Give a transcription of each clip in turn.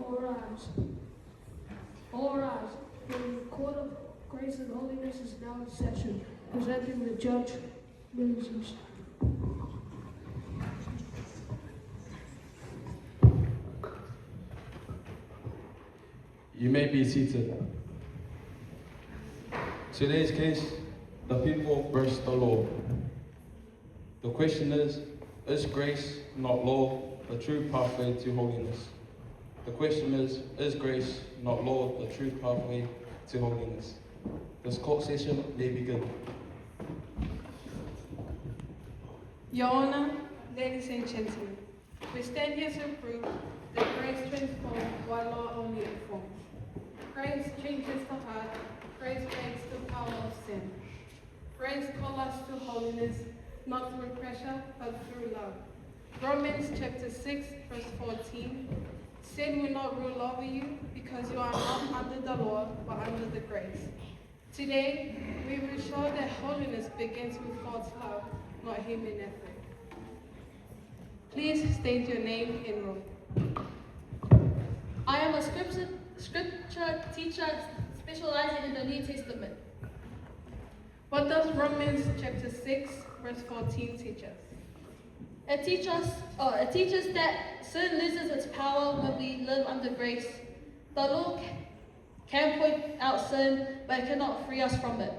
All rise. All rise. The Court of Grace and Holiness is now in session. Presenting the judge, Moses. You may be seated. Today's case, the people versus the law. The question is grace, not law, the true pathway to holiness? The question is grace, not law, the true pathway to holiness? This court session may begin. Your Honor, ladies and gentlemen, we stand here to prove that grace transforms while law only informs. Grace changes the heart, grace breaks the power of sin. Grace calls us to holiness, not through pressure, but through love. Romans chapter 6, verse 14, sin will not rule over you because you are not under the law, but under the grace. Today, we will show that holiness begins with God's love, not human effort. Please state your name and role. I am a scripture teacher specializing in the New Testament. What does Romans chapter 6, verse 14 teach us? It teaches that sin loses its power when we live under grace. The law can point out sin, but it cannot free us from it.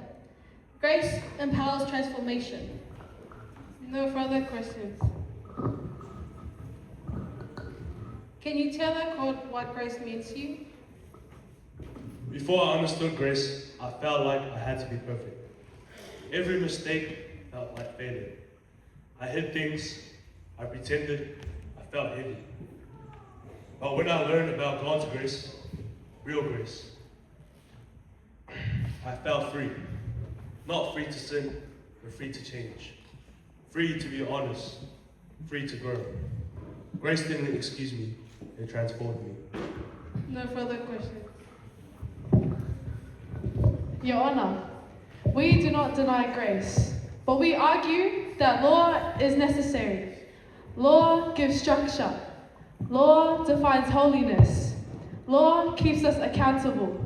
Grace empowers transformation. No further questions. Can you tell the court what grace means to you? Before I understood grace, I felt like I had to be perfect. Every mistake felt like failure. I hid things, I pretended, I felt heavy. But when I learned about God's grace, real grace, I felt free. Not free to sin, but free to change. Free to be honest, free to grow. Grace didn't excuse me, it transformed me. No further questions. Your Honor, we do not deny grace, but we argue that law is necessary. Law gives structure. Law defines holiness. Law keeps us accountable.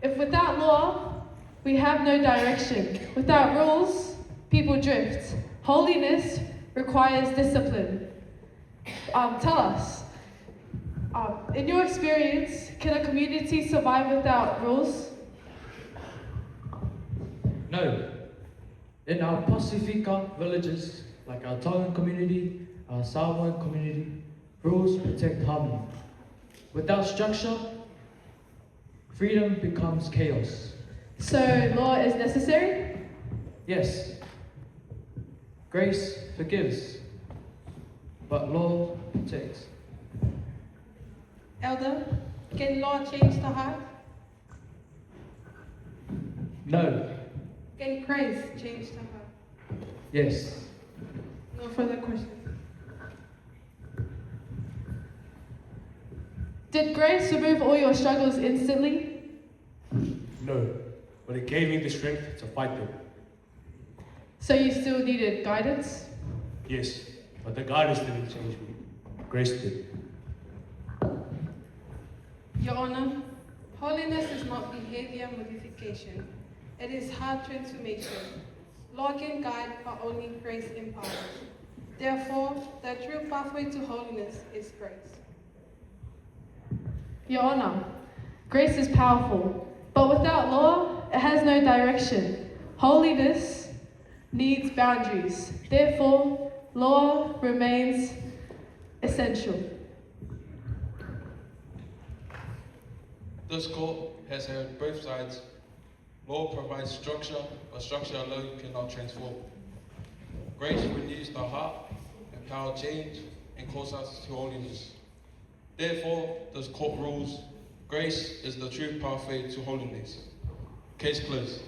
If without law, we have no direction. Without rules, people drift. Holiness requires discipline. Tell us, in your experience, can a community survive without rules? No. In our Pacifica villages, like our Tongan community, our Samoan community, rules protect harmony. Without structure, freedom becomes chaos. So law is necessary? Yes, grace forgives, but law protects. Elder, can law change the heart? No. Can grace change the heart? Yes. No further questions. Did grace remove all your struggles instantly? No, but it gave me the strength to fight them. So you still needed guidance? Yes, but the guidance didn't change me. Grace did. Your Honor, holiness is not behavior modification. It is heart transformation. Law can guide, but only grace empowers. Therefore, the true pathway to holiness is grace. Your Honor, grace is powerful, but without law, it has no direction. Holiness needs boundaries. Therefore, law remains essential. This court has heard both sides. Law provides structure, but structure alone cannot transform. Grace renews the heart, empowers change, and calls us to holiness. Therefore, this court rules, grace is the true pathway to holiness. Case closed.